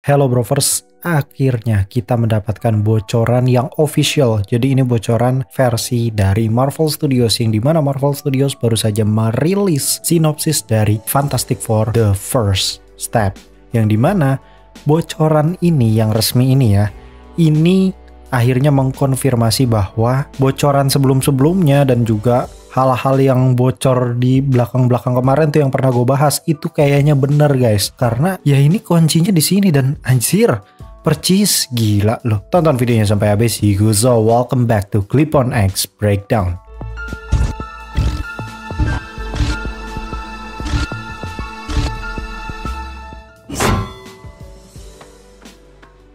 Hello Brovers, akhirnya kita mendapatkan bocoran yang official. Jadi ini bocoran versi dari Marvel Studios, yang dimana Marvel Studios baru saja merilis sinopsis dari Fantastic Four The First Step. Yang dimana bocoran ini yang resmi ini ya, ini akhirnya mengkonfirmasi bahwa bocoran sebelum-sebelumnya dan juga hal-hal yang bocor di belakang-belakang kemarin tuh yang pernah gue bahas itu kayaknya bener guys. Karena ya ini kuncinya di sini dan anjir, percis gila loh. Tonton videonya sampai habis. So welcome back to Clip on X Breakdown.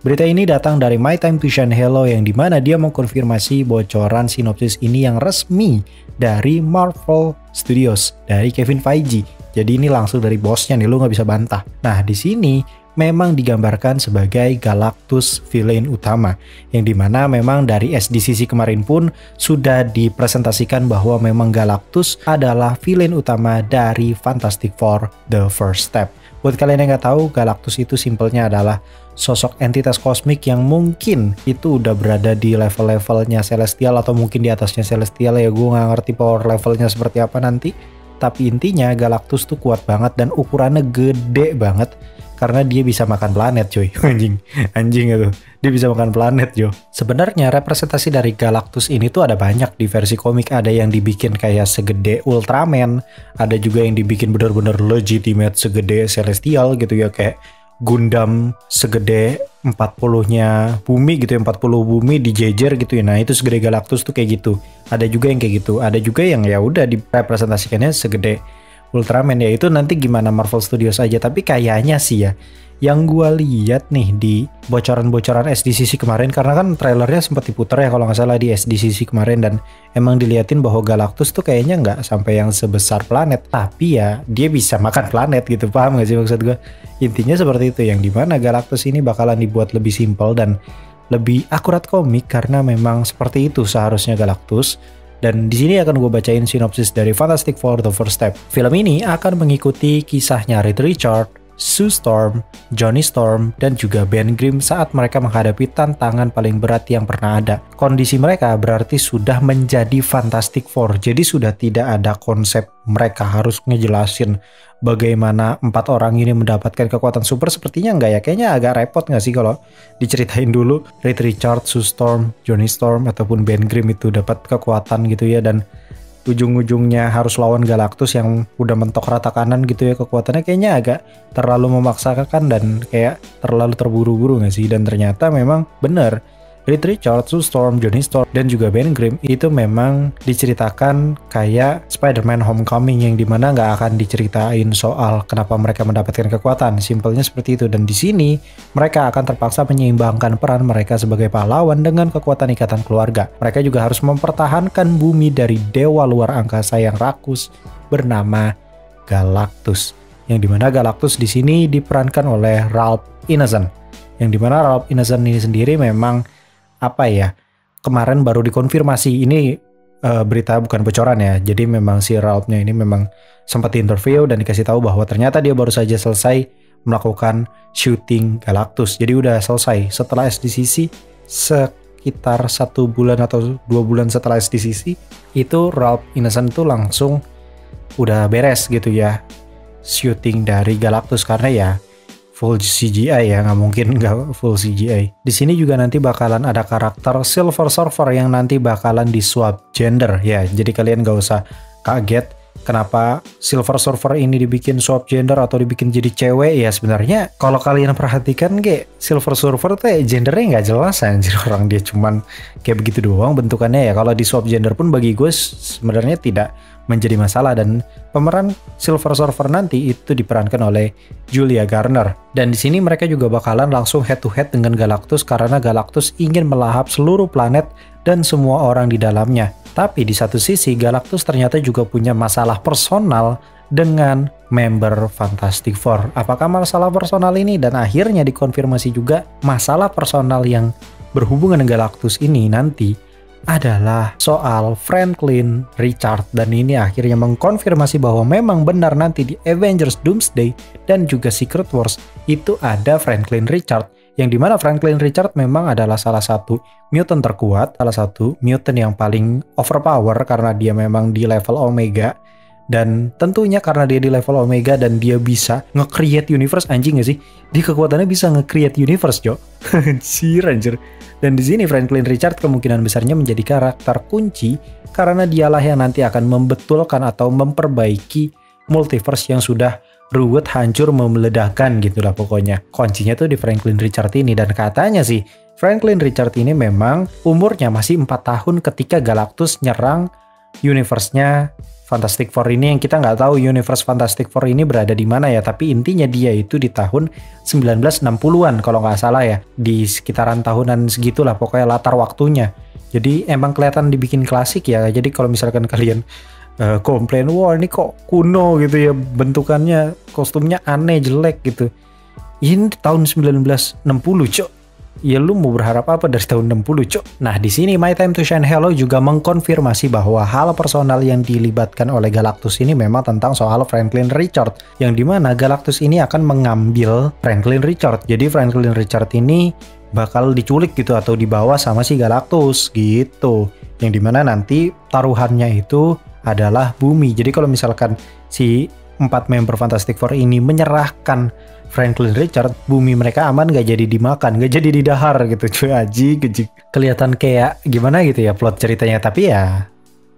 Berita ini datang dari My Time to Shine Hello, yang dimana dia mengkonfirmasi bocoran sinopsis ini yang resmi dari Marvel Studios, dari Kevin Feige. Jadi ini langsung dari bosnya nih, lu nggak bisa bantah. Nah di sini memang digambarkan sebagai Galactus villain utama, yang dimana memang dari SDCC kemarin pun sudah dipresentasikan bahwa memang Galactus adalah villain utama dari Fantastic Four The First Step. Buat kalian yang nggak tahu, Galactus itu simpelnya adalah sosok entitas kosmik yang mungkin itu udah berada di level-levelnya Celestial atau mungkin di atasnya Celestial ya, gue nggak ngerti power levelnya seperti apa nanti. Tapi intinya Galactus tuh kuat banget dan ukurannya gede banget karena dia bisa makan planet cuy. anjing itu, dia bisa makan planet jo. Sebenarnya representasi dari Galactus ini tuh ada banyak di versi komik. Ada yang dibikin kayak segede Ultraman, ada juga yang dibikin bener-bener legitimate segede Celestial gitu ya, kayak Gundam segede 40-nya bumi gitu ya, 40 bumi dijejer gitu ya. Nah itu segede Galactus tuh kayak gitu. Ada juga yang kayak gitu, ada juga yang ya udah direpresentasikannya segede Ultraman ya. Itu nanti gimana Marvel Studios aja. Tapi kayaknya sih ya, yang gue lihat nih di bocoran-bocoran SDCC kemarin, karena kan trailernya sempat diputar ya kalau nggak salah di SDCC kemarin, dan emang diliatin bahwa Galactus tuh kayaknya nggak sampai yang sebesar planet, tapi ya dia bisa makan planet gitu, paham nggak sih maksud gue? Intinya seperti itu, yang dimana Galactus ini bakalan dibuat lebih simpel dan lebih akurat komik karena memang seperti itu seharusnya Galactus. Dan di sini akan gue bacain sinopsis dari Fantastic Four The First Step. Film ini akan mengikuti kisahnya Reed Richards, Sue Storm, Johnny Storm, dan juga Ben Grimm saat mereka menghadapi tantangan paling berat yang pernah ada. Kondisi mereka berarti sudah menjadi Fantastic Four, jadi sudah tidak ada konsep mereka harus ngejelasin bagaimana 4 orang ini mendapatkan kekuatan super. Sepertinya enggak ya, kayaknya agak repot nggak sih kalau diceritain dulu Reed Richards, Sue Storm, Johnny Storm, ataupun Ben Grimm itu dapat kekuatan gitu ya, dan ujung-ujungnya harus lawan Galactus yang udah mentok rata kanan gitu ya kekuatannya. Kayaknya agak terlalu memaksakan dan kayak terlalu terburu-buru gak sih? Dan ternyata memang bener, Reed Richards, Sue Storm, Johnny Storm, dan juga Ben Grimm itu memang diceritakan kayak Spider-Man Homecoming, yang dimana nggak akan diceritain soal kenapa mereka mendapatkan kekuatan. Simpelnya seperti itu. Dan di sini mereka akan terpaksa menyeimbangkan peran mereka sebagai pahlawan dengan kekuatan ikatan keluarga. Mereka juga harus mempertahankan bumi dari dewa luar angkasa yang rakus bernama Galactus. Yang dimana Galactus di sini diperankan oleh Ralph Ineson. Yang dimana Ralph Ineson ini sendiri memang apa ya, kemarin baru dikonfirmasi, ini berita bukan bocoran ya, jadi memang si Ralph-nya ini memang sempat interview dan dikasih tahu bahwa ternyata dia baru saja selesai melakukan syuting Galactus. Jadi udah selesai setelah SDCC, sekitar 1 bulan atau 2 bulan setelah SDCC itu Ralph Ineson itu langsung udah beres gitu ya syuting dari Galactus, karena ya full CGI ya, nggak mungkin nggak full CGI. Di sini juga nanti bakalan ada karakter Silver Surfer yang nanti bakalan di swap gender ya. Jadi kalian nggak usah kaget kenapa Silver Surfer ini dibikin swap gender atau dibikin jadi cewek ya. Sebenarnya kalau kalian perhatikan kayak Silver Surfer tuh gendernya nggak jelas anjir, orang dia cuman kayak begitu doang bentukannya ya. Kalau di swap gender pun bagi gue sebenarnya tidak menjadi masalah, dan pemeran Silver Surfer nanti itu diperankan oleh Julia Garner. Dan di sini mereka juga bakalan langsung head to head dengan Galactus karena Galactus ingin melahap seluruh planet dan semua orang di dalamnya. Tapi di satu sisi Galactus ternyata juga punya masalah personal dengan member Fantastic Four. Apakah masalah personal ini, dan akhirnya dikonfirmasi juga masalah personal yang berhubungan dengan Galactus ini nanti adalah soal Franklin Richards, dan ini akhirnya mengkonfirmasi bahwa memang benar nanti di Avengers Doomsday dan juga Secret Wars itu ada Franklin Richards, yang dimana Franklin Richards memang adalah salah satu mutant terkuat, salah satu mutant yang paling overpower karena dia memang di level Omega. Dan tentunya karena dia di level Omega dan dia bisa nge-create universe, anjing gak sih? Dia kekuatannya bisa nge-create universe, Jo. Anjir. Dan di sini Franklin Richards kemungkinan besarnya menjadi karakter kunci karena dialah yang nanti akan membetulkan atau memperbaiki multiverse yang sudah ruwet, hancur, meledakkan gitulah pokoknya. Kuncinya tuh di Franklin Richards ini, dan katanya sih Franklin Richards ini memang umurnya masih 4 tahun ketika Galactus nyerang universe-nya Fantastic Four ini, yang kita nggak tahu universe Fantastic Four ini berada di mana ya, tapi intinya dia itu di tahun 1960-an kalau nggak salah ya, di sekitaran tahunan segitulah pokoknya latar waktunya. Jadi emang kelihatan dibikin klasik ya, jadi kalau misalkan kalian komplain, wah ini kok kuno gitu ya, bentukannya, kostumnya aneh, jelek gitu. Ini tahun 1960, cok. Ya lu mau berharap apa dari tahun 60, cok? Nah, di sini My Time to Shine Hello juga mengkonfirmasi bahwa hal personal yang dilibatkan oleh Galactus ini memang tentang soal Franklin Richards, yang dimana Galactus ini akan mengambil Franklin Richards. Jadi Franklin Richards ini bakal diculik gitu atau dibawa sama si Galactus gitu. Yang dimana nanti taruhannya itu adalah bumi. Jadi kalau misalkan si 4 member Fantastic Four ini menyerahkan Franklin Richards, bumi mereka aman, gak jadi dimakan, gak jadi didahar gitu, cuy. Aji, kelihatan kayak gimana gitu ya plot ceritanya, tapi ya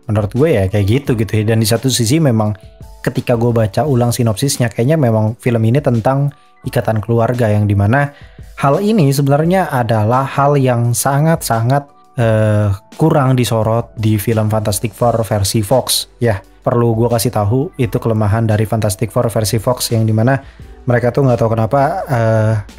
menurut gue ya kayak gitu ya. Dan di satu sisi memang ketika gue baca ulang sinopsisnya, kayaknya memang film ini tentang ikatan keluarga, yang dimana hal ini sebenarnya adalah hal yang sangat-sangat kurang disorot di film Fantastic Four versi Fox ya. Perlu gue kasih tahu, itu kelemahan dari Fantastic Four versi Fox, yang dimana mereka tuh nggak tahu kenapa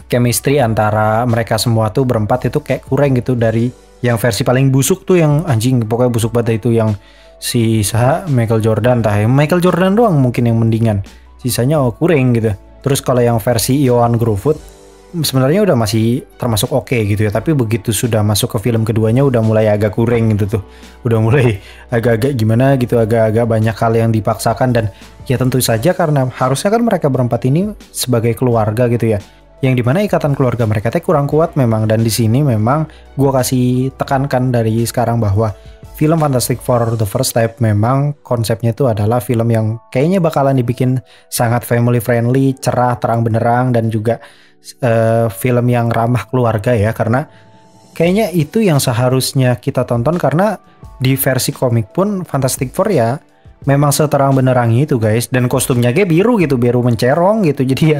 chemistry antara mereka semua tuh berempat itu kayak kurang gitu. Dari yang versi paling busuk tuh, yang anjing pokoknya busuk banget itu, yang si Michael Jordan, Michael Jordan doang mungkin yang mendingan, sisanya kurang gitu. Terus kalau yang versi Ioan Gruffudd sebenarnya udah masih termasuk oke gitu ya, tapi begitu sudah masuk ke film keduanya udah mulai agak kurang gitu tuh, udah mulai agak-agak gimana gitu, agak-agak banyak hal yang dipaksakan. Dan ya tentu saja karena harusnya kan mereka berempat ini sebagai keluarga gitu ya, yang dimana ikatan keluarga mereka teh kurang kuat memang. Dan di sini memang gue kasih tekankan dari sekarang bahwa film Fantastic Four The First Step memang konsepnya itu adalah film yang kayaknya bakalan dibikin sangat family friendly, cerah, terang benderang, dan juga film yang ramah keluarga ya, karena kayaknya itu yang seharusnya kita tonton. Karena di versi komik pun Fantastic Four ya memang seterang benderang itu guys, dan kostumnya kayak biru gitu, biru mencerong gitu. Jadi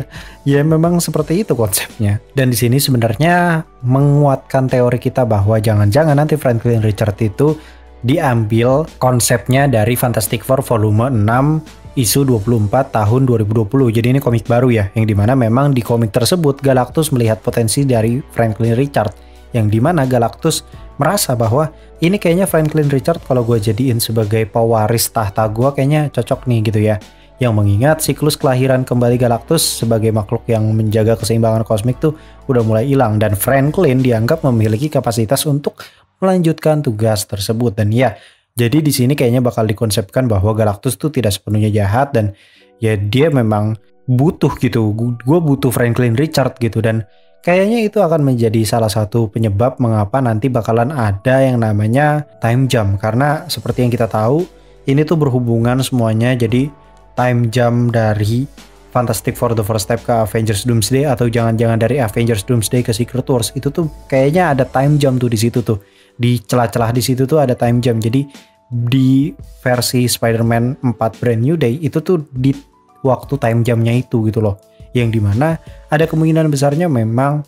ya memang seperti itu konsepnya. Dan di sini sebenarnya menguatkan teori kita bahwa jangan-jangan nanti Franklin Richards itu diambil konsepnya dari Fantastic Four volume 6 isu 24 tahun 2020. Jadi ini komik baru ya, yang dimana memang di komik tersebut Galactus melihat potensi dari Franklin Richards, yang dimana Galactus merasa bahwa ini kayaknya Franklin Richards kalau gue jadiin sebagai pewaris tahta gue kayaknya cocok nih gitu ya. Yang mengingat siklus kelahiran kembali Galactus sebagai makhluk yang menjaga keseimbangan kosmik tuh udah mulai hilang, dan Franklin dianggap memiliki kapasitas untuk melanjutkan tugas tersebut. Dan ya, jadi di sini kayaknya bakal dikonsepkan bahwa Galactus tuh tidak sepenuhnya jahat, dan ya dia memang butuh gitu. Gue butuh Franklin Richards gitu, dan kayaknya itu akan menjadi salah satu penyebab mengapa nanti bakalan ada yang namanya time jump. Karena seperti yang kita tahu, ini tuh berhubungan semuanya. Jadi time jump dari Fantastic Four The First Step ke Avengers Doomsday, atau jangan-jangan dari Avengers Doomsday ke Secret Wars, itu tuh kayaknya ada time jump tuh di situ tuh. Di celah-celah di situ tuh ada time jump. Jadi di versi Spider-Man 4 Brand New Day itu tuh di waktu time jumpnya itu gitu loh, yang dimana ada kemungkinan besarnya memang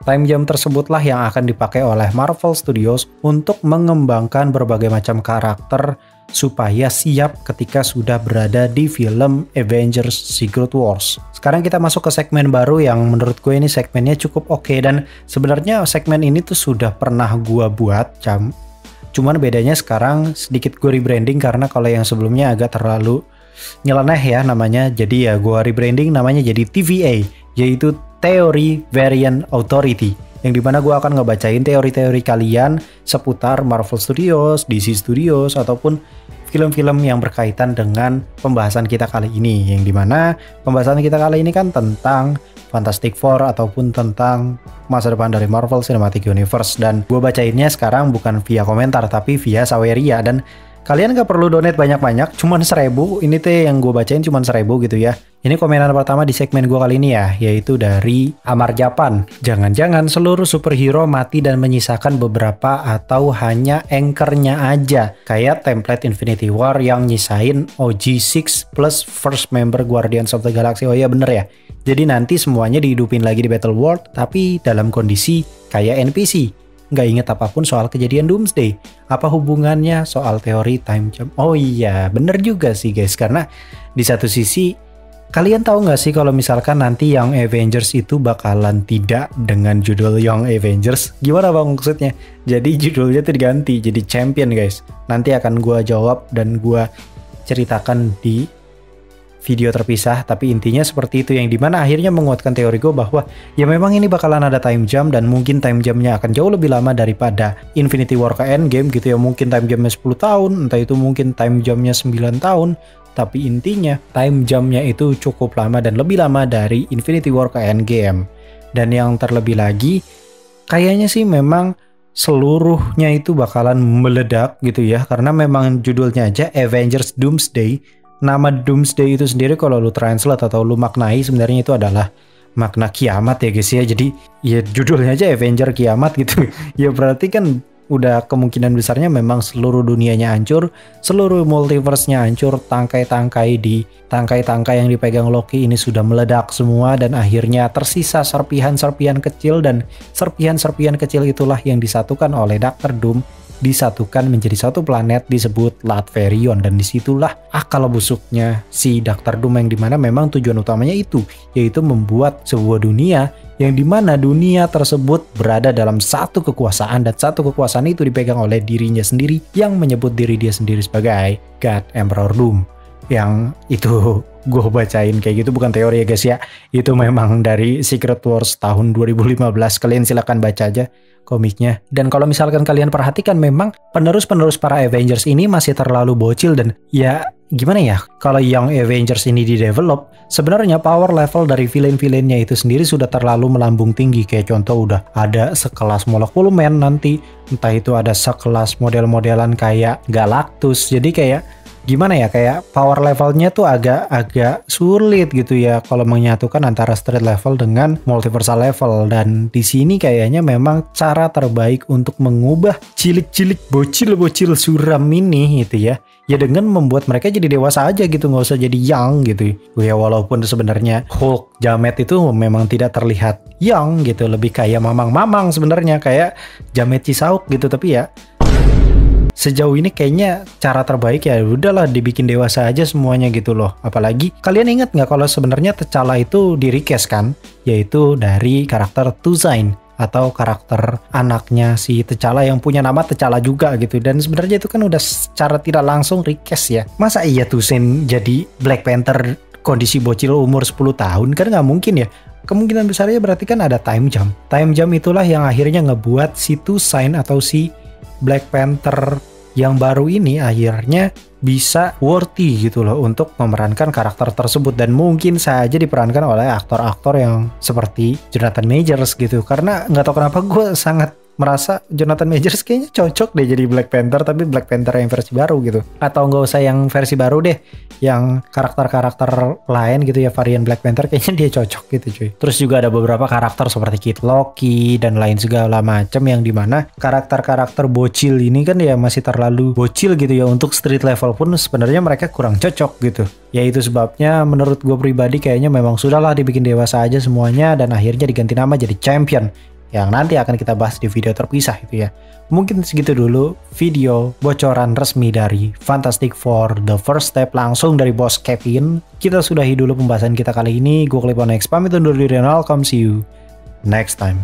time jump tersebutlah yang akan dipakai oleh Marvel Studios untuk mengembangkan berbagai macam karakter supaya siap ketika sudah berada di film Avengers Secret Wars. Sekarang kita masuk ke segmen baru yang menurut gue ini segmennya cukup oke, dan sebenarnya segmen ini tuh sudah pernah gue buat, cuman bedanya sekarang sedikit gue rebranding karena kalau yang sebelumnya agak terlalu nyeleneh ya namanya. Jadi ya gue rebranding namanya jadi TVA, yaitu Theory Variant Authority, yang dimana gue akan ngebacain teori-teori kalian seputar Marvel Studios, DC Studios, ataupun film-film yang berkaitan dengan pembahasan kita kali ini, yang dimana pembahasan kita kali ini kan tentang Fantastic Four ataupun tentang masa depan dari Marvel Cinematic Universe. Dan gue bacainnya sekarang bukan via komentar tapi via Saweria, dan kalian gak perlu donate banyak-banyak, cuman 1000. Ini tuh yang gue bacain cuman 1000 gitu ya. Ini komenan pertama di segmen gue kali ini ya, yaitu dari Amar Japan. Jangan-jangan seluruh superhero mati dan menyisakan beberapa atau hanya anchor-nya aja. Kayak template Infinity War yang nyisain OG6 plus first member Guardians of the Galaxy. Oh iya bener ya. Jadi nanti semuanya dihidupin lagi di Battle World, tapi dalam kondisi kayak NPC. Nggak inget apapun soal kejadian Doomsday. Apa hubungannya soal teori time jump? Oh iya, bener juga sih guys. Karena di satu sisi, kalian tahu nggak sih kalau misalkan nanti Young Avengers itu bakalan tidak dengan judul Young Avengers? Gimana bang maksudnya? Jadi judulnya tuh diganti jadi Champion guys. Nanti akan gua jawab dan gua ceritakan di video terpisah, tapi intinya seperti itu, yang dimana akhirnya menguatkan teori gue bahwa ya memang ini bakalan ada time jump, dan mungkin time jumpnya akan jauh lebih lama daripada Infinity War ke Endgame gitu ya. Mungkin time jumpnya 10 tahun, entah itu mungkin time jumpnya 9 tahun, tapi intinya time jumpnya itu cukup lama dan lebih lama dari Infinity War ke Endgame. Dan yang terlebih lagi, kayaknya sih memang seluruhnya itu bakalan meledak gitu ya, karena memang judulnya aja Avengers Doomsday. Nama Doomsday itu sendiri kalau lu translate atau lu maknai sebenarnya itu adalah makna kiamat ya guys ya. Jadi ya judulnya aja Avenger kiamat gitu. Ya berarti kan udah kemungkinan besarnya memang seluruh dunianya hancur, seluruh multiverse-nya hancur, tangkai-tangkai yang dipegang Loki ini sudah meledak semua, dan akhirnya tersisa serpihan-serpihan kecil, dan serpihan-serpihan kecil itulah yang disatukan oleh Dr. Doom, disatukan menjadi satu planet disebut Latveria, dan disitulah akal busuknya si Dr. Doom, yang dimana memang tujuan utamanya itu, yaitu membuat sebuah dunia yang dimana dunia tersebut berada dalam satu kekuasaan, dan satu kekuasaan itu dipegang oleh dirinya sendiri yang menyebut diri dia sendiri sebagai God Emperor Doom. Yang itu gue bacain kayak gitu bukan teori ya guys ya, itu memang dari Secret Wars tahun 2015, kalian silahkan baca aja komiknya. Dan kalau misalkan kalian perhatikan, memang penerus-penerus para Avengers ini masih terlalu bocil, dan ya gimana ya, kalau Young Avengers ini di-develop, sebenarnya power level dari villain-villainnya itu sendiri sudah terlalu melambung tinggi. Kayak contoh udah ada sekelas Molekul Man nanti, entah itu ada sekelas model-modelan kayak Galactus. Jadi kayak gimana ya, kayak power levelnya tuh agak sulit gitu ya kalau menyatukan antara street level dengan multiversal level. Dan di sini kayaknya memang cara terbaik untuk mengubah cilik-cilik bocil-bocil suram ini gitu ya dengan membuat mereka jadi dewasa aja gitu, nggak usah jadi young gitu ya. Walaupun sebenarnya Hulk Jamet itu memang tidak terlihat young gitu, lebih kayak mamang-mamang sebenarnya, kayak Jamet Cisauk gitu. Tapi ya sejauh ini kayaknya cara terbaik ya udahlah dibikin dewasa aja semuanya gitu loh. Apalagi kalian ingat nggak kalau sebenarnya T'Challa itu di recast kan, yaitu dari karakter Tuzain atau karakter anaknya si T'Challa yang punya nama T'Challa juga gitu. Dan sebenarnya itu kan udah secara tidak langsung recast ya. Masa iya Tuzain jadi Black Panther kondisi bocil umur 10 tahun, kan nggak mungkin ya. Kemungkinan besarnya berarti kan ada time jump. Time jump itulah yang akhirnya ngebuat si Tuzain atau si Black Panther yang baru ini akhirnya bisa worthy gitu loh untuk memerankan karakter tersebut, dan mungkin saja diperankan oleh aktor-aktor yang seperti Jonathan Majors gitu. Karena nggak tahu kenapa gue sangat merasa Jonathan Majors kayaknya cocok deh jadi Black Panther, tapi Black Panther yang versi baru gitu. Atau nggak usah yang versi baru deh, yang karakter-karakter lain gitu ya, varian Black Panther, kayaknya dia cocok gitu cuy. Terus juga ada beberapa karakter seperti Kid Loki dan lain segala macam, yang dimana karakter-karakter bocil ini kan ya masih terlalu bocil gitu ya, untuk street level pun sebenarnya mereka kurang cocok gitu. Ya itu sebabnya menurut gue pribadi kayaknya memang sudahlah dibikin dewasa aja semuanya, dan akhirnya diganti nama jadi Champion, yang nanti akan kita bahas di video terpisah itu ya. Mungkin segitu dulu video bocoran resmi dari Fantastic Four The First Step langsung dari Bos Kevin. Kita sudahi dulu pembahasan kita kali ini. Gue Clip on X pamit undur diri, and I'll come see you next time.